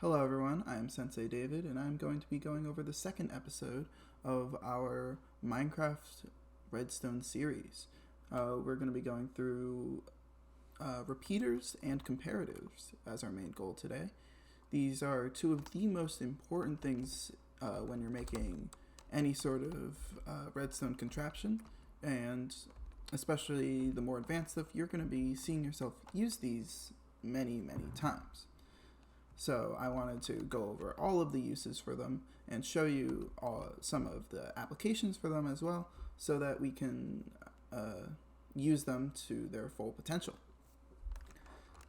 Hello everyone, I'm Sensei David, and I'm going to be going over the second episode of our Minecraft Redstone Series. We're going to be going through repeaters and comparators as our main goal today. These are two of the most important things when you're making any sort of redstone contraption, and especially the more advanced stuff, you're going to be seeing yourself use these many times. So I wanted to go over all of the uses for them and show you some of the applications for them as well, so that we can use them to their full potential.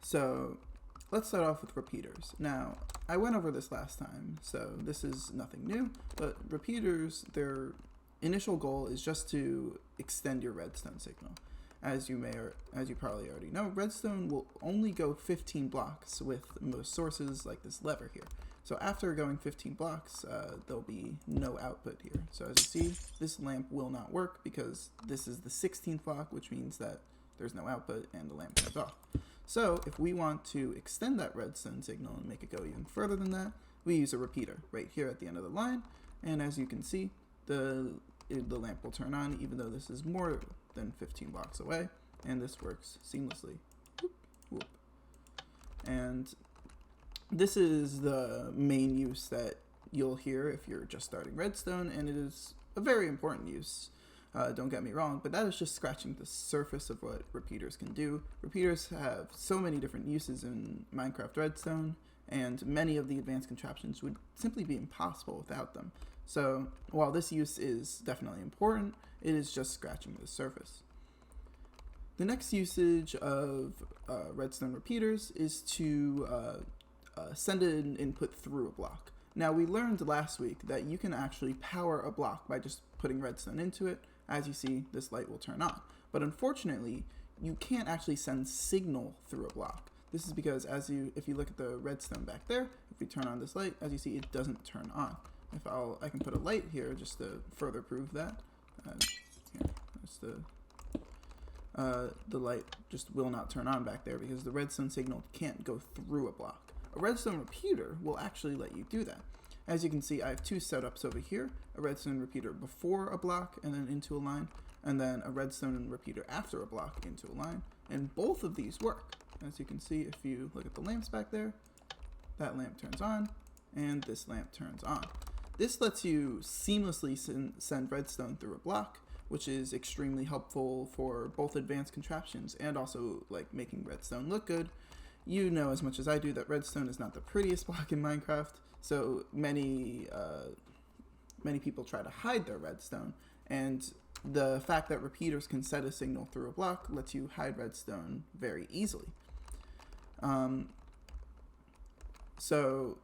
So let's start off with repeaters. Now, I went over this last time, so this is nothing new, but repeaters, their initial goal is just to extend your redstone signal. As you probably already know, redstone will only go 15 blocks with most sources like this lever here. So after going 15 blocks, there'll be no output here. So as you see, this lamp will not work because this is the 16th block, which means that there's no output and the lamp turns off. So if we want to extend that redstone signal and make it go even further than that, we use a repeater right here at the end of the line. And as you can see, the lamp will turn on even though this is more than 15 blocks away, and this works seamlessly. Whoop, whoop. And this is the main use that you'll hear if you're just starting redstone, and it is a very important use. Don't get me wrong, but that is just scratching the surface of what repeaters can do. Repeaters have so many different uses in Minecraft Redstone, and many of the advanced contraptions would simply be impossible without them. So while this use is definitely important, it is just scratching the surface. The next usage of redstone repeaters is to send an input through a block. Now, we learned last week that you can actually power a block by just putting redstone into it. As you see, this light will turn on. But unfortunately, you can't actually send signal through a block. This is because if you look at the redstone back there, if we turn on this light, as you see, it doesn't turn on. I can put a light here just to further prove that. Here, just the light just will not turn on back there because the redstone signal can't go through a block. A redstone repeater will actually let you do that. As you can see, I have two setups over here, a redstone repeater before a block and then into a line, and then a redstone repeater after a block into a line, and both of these work. As you can see, if you look at the lamps back there, that lamp turns on, and this lamp turns on. This lets you seamlessly send redstone through a block, which is extremely helpful for both advanced contraptions and also like making redstone look good. You know as much as I do that redstone is not the prettiest block in Minecraft, so many people try to hide their redstone, and the fact that repeaters can set a signal through a block lets you hide redstone very easily. So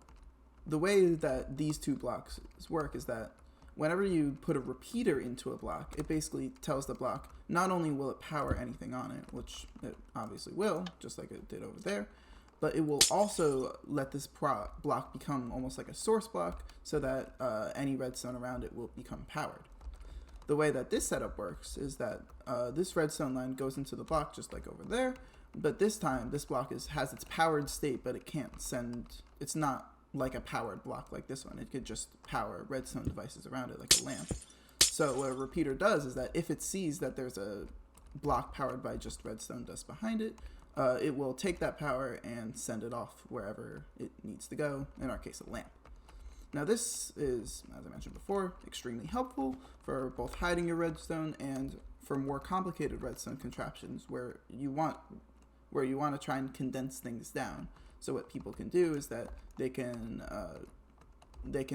the way that these two blocks work is that whenever you put a repeater into a block, it basically tells the block not only will it power anything on it, which it obviously will, just like it did over there, but it will also let this block become almost like a source block so that any redstone around it will become powered. The way that this setup works is that this redstone line goes into the block just like over there, but this time this block has its powered state, but it can't send, it's not like a powered block like this one. It could just power redstone devices around it like a lamp. So what a repeater does is that if it sees that there's a block powered by just redstone dust behind it, it will take that power and send it off wherever it needs to go, in our case a lamp. Now this is, as I mentioned before, extremely helpful for both hiding your redstone and for more complicated redstone contraptions where you want to try and condense things down. So what people can do is that they can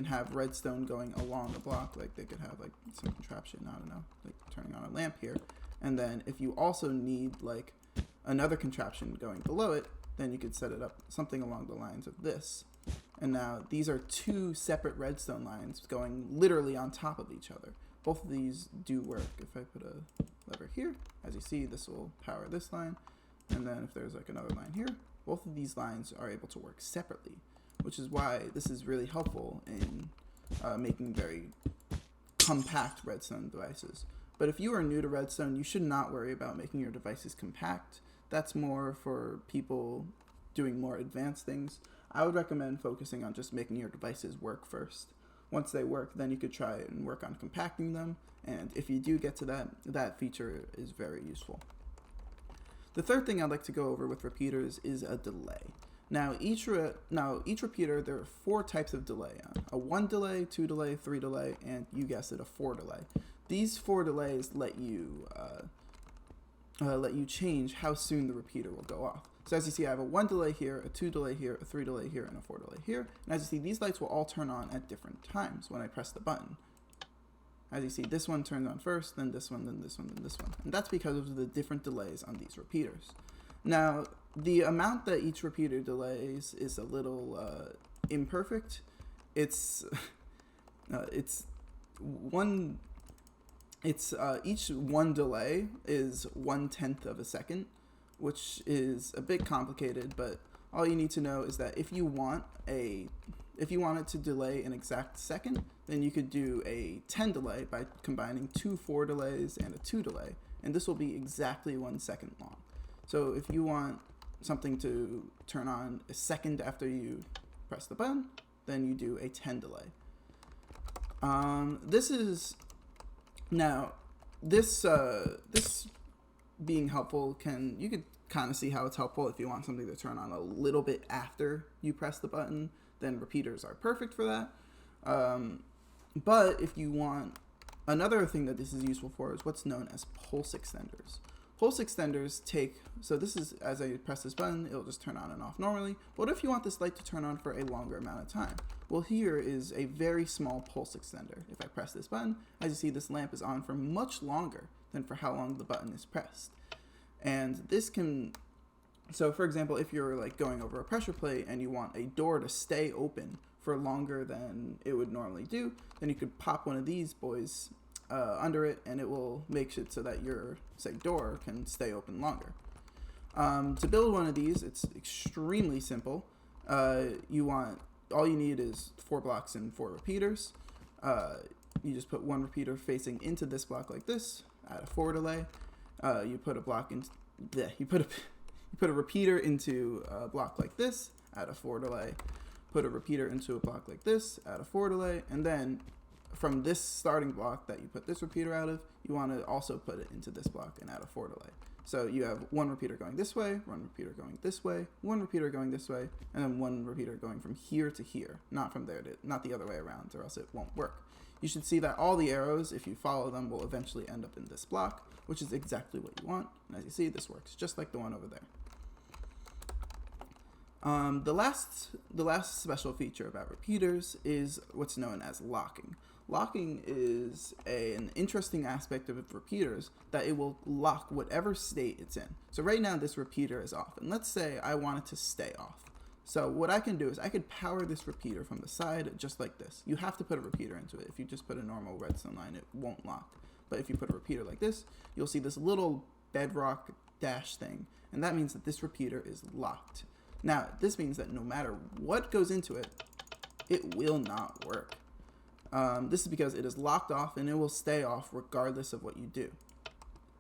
have redstone going along the block, like they could have like some contraption, I don't know, like turning on a lamp here. And then if you also need like another contraption going below it, then you could set it up something along the lines of this. And now these are two separate redstone lines going literally on top of each other. Both of these do work. If I put a lever here, as you see, this will power this line. And then if there's like another line here, both of these lines are able to work separately, which is why this is really helpful in making very compact redstone devices. But if you are new to redstone, you should not worry about making your devices compact. That's more for people doing more advanced things. I would recommend focusing on just making your devices work first. Once they work, then you could try and work on compacting them, and if you do get to that, that feature is very useful. The third thing I'd like to go over with repeaters is a delay. Now each repeater, there are 4 types of delay on. A 1 delay, 2 delay, 3 delay, and you guessed it, a 4 delay. These 4 delays let you change how soon the repeater will go off. So as you see, I have a 1 delay here, a 2 delay here, a 3 delay here, and a 4 delay here. And as you see, these lights will all turn on at different times when I press the button. As you see, this one turns on first, then this one, then this one, then this one. And that's because of the different delays on these repeaters. Now, the amount that each repeater delays is a little imperfect. Each 1 delay is 1/10 of a second, which is a bit complicated, but all you need to know is that if you want it to delay an exact second, then you could do a 10 delay by combining 2 4 delays and a 2 delay, and this will be exactly 1 second long. So if you want something to turn on a second after you press the button, then you do a 10 delay. This being helpful, you could kind of see how it's helpful if you want something to turn on a little bit after you press the button, then repeaters are perfect for that. But if you want, another thing that this is useful for is what's known as pulse extenders. Pulse extenders so this is, as I press this button, it'll just turn on and off normally. But if you want this light to turn on for a longer amount of time? Well, here is a very small pulse extender. If I press this button, as you see, this lamp is on for much longer than for how long the button is pressed. And this can, so for example, if you're like going over a pressure plate and you want a door to stay open for longer than it would normally do, then you could pop one of these boys under it, and it will make it so that your, say, door can stay open longer. To build one of these, it's extremely simple. All you need is 4 blocks and 4 repeaters. You just put 1 repeater facing into this block like this, add a 4 delay. You put a repeater into a block like this, add a 4 delay. Put a repeater into a block like this, add a 4 delay, and then from this starting block that you put this repeater out of, you want to also put it into this block and add a 4 delay. So you have 1 repeater going this way, 1 repeater going this way, 1 repeater going this way, and then 1 repeater going from here to here, not from there not the other way around, or else it won't work. You should see that all the arrows, if you follow them, will eventually end up in this block, which is exactly what you want. And as you see, this works just like the one over there. The last special feature about repeaters is what's known as locking. Locking is an interesting aspect of repeaters, that it will lock whatever state it's in. So right now this repeater is off, and let's say I want it to stay off. So what I can do is I could power this repeater from the side just like this. You have to put a repeater into it. If you just put a normal redstone line, it won't lock. But if you put a repeater like this, you'll see this little bedrock dash thing, and that means that this repeater is locked. Now, this means that no matter what goes into it, it will not work. This is because it is locked off, and it will stay off regardless of what you do.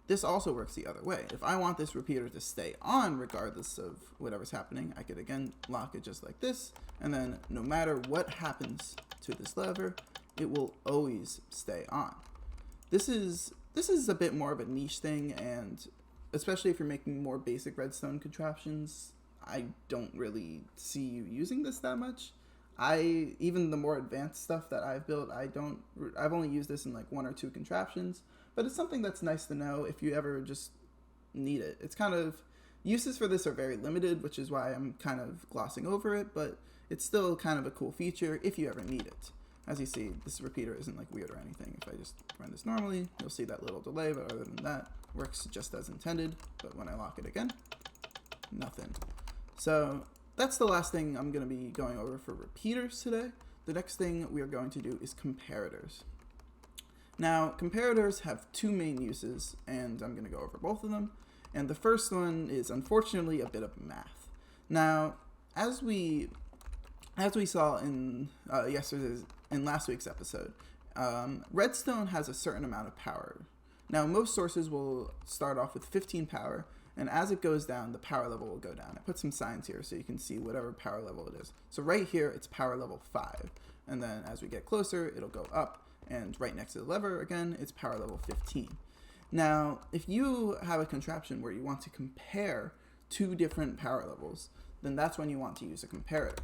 This also works the other way. If I want this repeater to stay on regardless of whatever's happening, I could again lock it just like this, and then no matter what happens to this lever, it will always stay on. This is a bit more of a niche thing, and especially if you're making more basic redstone contraptions, I don't really see you using this that much. Even the more advanced stuff that I've built, I've only used this in like 1 or 2 contraptions, but it's something that's nice to know if you ever just need it. It's kind of, uses for this are very limited, which is why I'm kind of glossing over it, but it's still kind of a cool feature if you ever need it. As you see, this repeater isn't like weird or anything. If I just run this normally, you'll see that little delay, but other than that, works just as intended. But when I lock it again, nothing. So that's the last thing I'm going to be going over for repeaters today. The next thing we are going to do is comparators. Now, comparators have 2 main uses, and I'm going to go over both of them. And the first one is unfortunately a bit of math. Now, as we saw in last week's episode, redstone has a certain amount of power. Now, most sources will start off with 15 power, And as it goes down, the power level will go down. I put some signs here so you can see whatever power level it is. So right here, it's power level 5. And then as we get closer, it'll go up. And right next to the lever, again, it's power level 15. Now, if you have a contraption where you want to compare 2 different power levels, then that's when you want to use a comparator.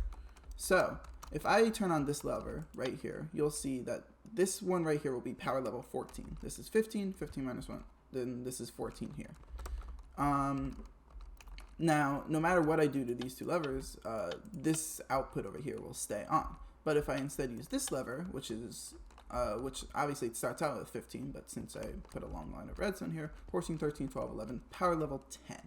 So if I turn on this lever right here, you'll see that this one right here will be power level 14. This is 15, 15 minus 1, then this is 14 here. Now, no matter what I do to these 2 levers, this output over here will stay on. But if I instead use this lever, which obviously it starts out with 15, but since I put a long line of redstone here, 14, 13, 12, 11, power level 10.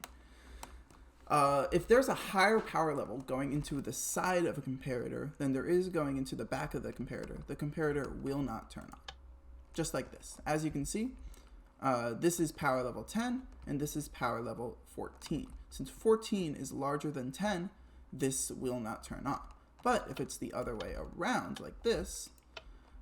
If there's a higher power level going into the side of a comparator than there is going into the back of the comparator will not turn on. Just like this. As you can see, this is power level 10, and this is power level 14. Since 14 is larger than 10, this will not turn on. But if it's the other way around, like this,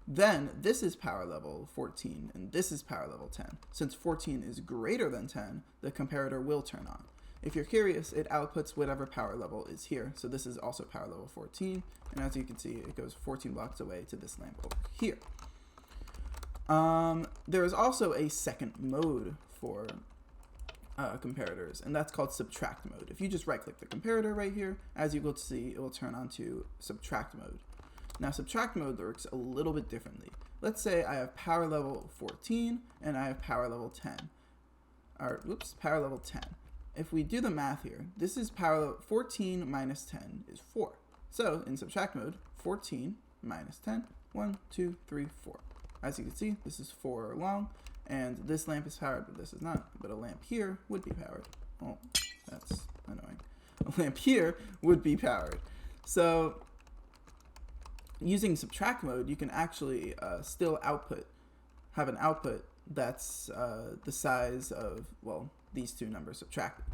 then this is power level 14, and this is power level 10. Since 14 is greater than 10, the comparator will turn on. If you're curious, it outputs whatever power level is here. So this is also power level 14. And as you can see, it goes 14 blocks away to this lamp over here. There is also a second mode for comparators, and that's called subtract mode. If you just right click the comparator right here, as you will see, it will turn on to subtract mode. Now subtract mode works a little bit differently. Let's say I have power level 14 and I have power level 10. Power level 10. If we do the math here, this is power level 14 minus 10 is 4. So in subtract mode, 14 minus 10, 1, 2, 3, 4. As you can see, this is 4 long, and this lamp is powered, but this is not. But a lamp here would be powered. Oh, that's annoying. A lamp here would be powered. So using subtract mode, you can actually still have an output that's the size of, well, these 2 numbers subtracted,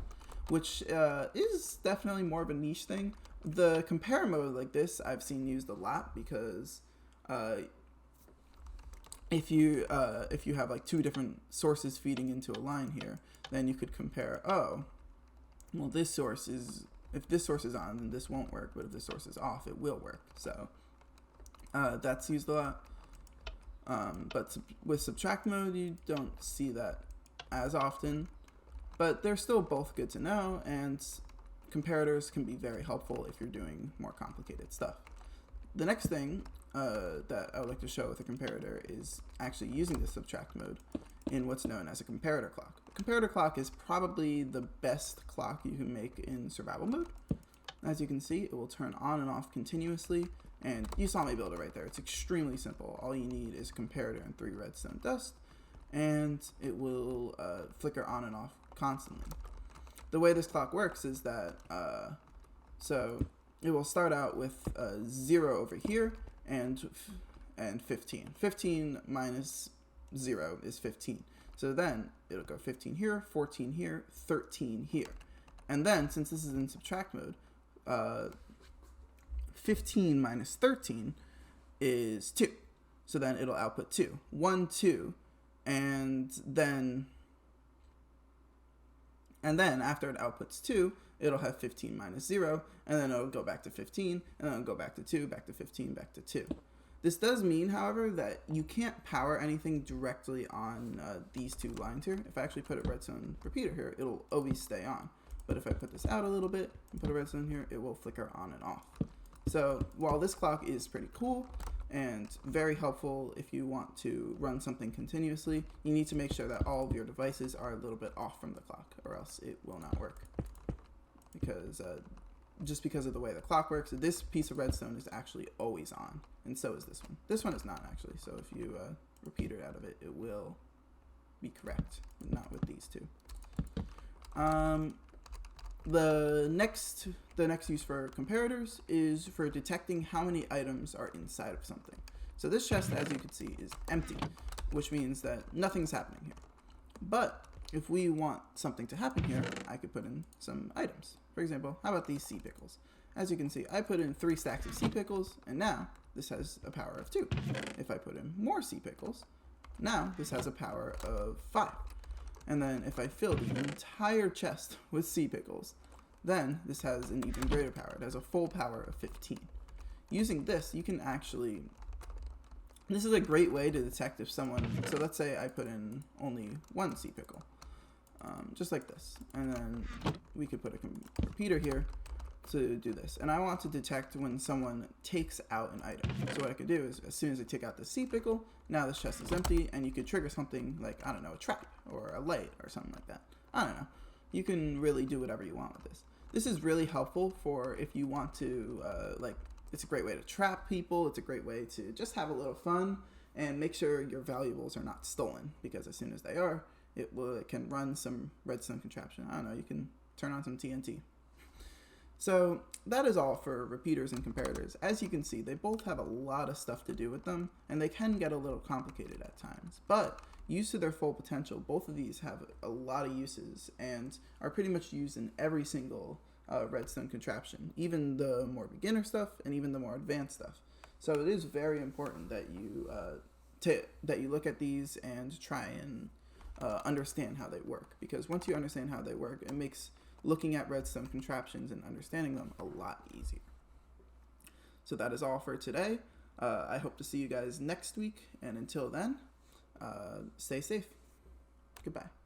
which is definitely more of a niche thing. The compare mode like this I've seen used a lot because if you have like 2 different sources feeding into a line here, then you could compare, oh, well, if this source is on, then this won't work, but if this source is off, it will work. So that's used a lot. But with subtract mode, you don't see that as often, but they're still both good to know, and comparators can be very helpful if you're doing more complicated stuff. The next thing that I would like to show with a comparator is actually using the subtract mode in what's known as a comparator clock. A comparator clock is probably the best clock you can make in survival mode. As you can see, it will turn on and off continuously, and you saw me build it right there. It's extremely simple. All you need is a comparator and 3 redstone dust, and it will flicker on and off constantly. The way this clock works is that so it will start out with 0 over here and 15. 15 minus 0 is 15. So then it'll go 15 here, 14 here, 13 here. And then, since this is in subtract mode, 15 minus 13 is 2. So then it'll output 2. 1, 2, and then after it outputs 2, it'll have 15 minus 0, and then it'll go back to 15, and then it'll go back to 2, back to 15, back to 2. This does mean, however, that you can't power anything directly on these 2 lines here. If I actually put a redstone repeater here, it'll always stay on. But if I put this out a little bit and put a redstone here, it will flicker on and off. So while this clock is pretty cool and very helpful if you want to run something continuously, you need to make sure that all of your devices are a little bit off from the clock, or else it will not work. Because just because of the way the clock works, this piece of redstone is actually always on, and so is this one. This one is not actually, so if you repeat it out of it, it will be correct, not with these 2. The next use for comparators is for detecting how many items are inside of something. So this chest, as you can see, is empty, which means that nothing's happening here. But if we want something to happen here, I could put in some items. For example, how about these sea pickles? As you can see, I put in 3 stacks of sea pickles, and now this has a power of 2. If I put in more sea pickles, now this has a power of 5. And then if I fill the entire chest with sea pickles, then this has an even greater power. It has a full power of 15. Using this, you can actually, this is a great way to detect if someone, so let's say I put in only one sea pickle, just like this. And then we could put a repeater here to do this. And I want to detect when someone takes out an item. So what I could do is, as soon as I take out the sea pickle, now this chest is empty, and you could trigger something like, I don't know, a trap or a light or something like that. I don't know. You can really do whatever you want with this. This is really helpful for if you want to, it's a great way to trap people. It's a great way to just have a little fun and make sure your valuables are not stolen, because as soon as they are, it can run some redstone contraption. I don't know, you can turn on some TNT. So that is all for repeaters and comparators. As you can see, they both have a lot of stuff to do with them, and they can get a little complicated at times. But used to their full potential, both of these have a lot of uses and are pretty much used in every single redstone contraption, even the more beginner stuff and even the more advanced stuff. So it is very important that you look at these and try and understand how they work, because once you understand how they work, it makes looking at redstone contraptions and understanding them a lot easier. So that is all for today. I hope to see you guys next week, and until then, stay safe. Goodbye.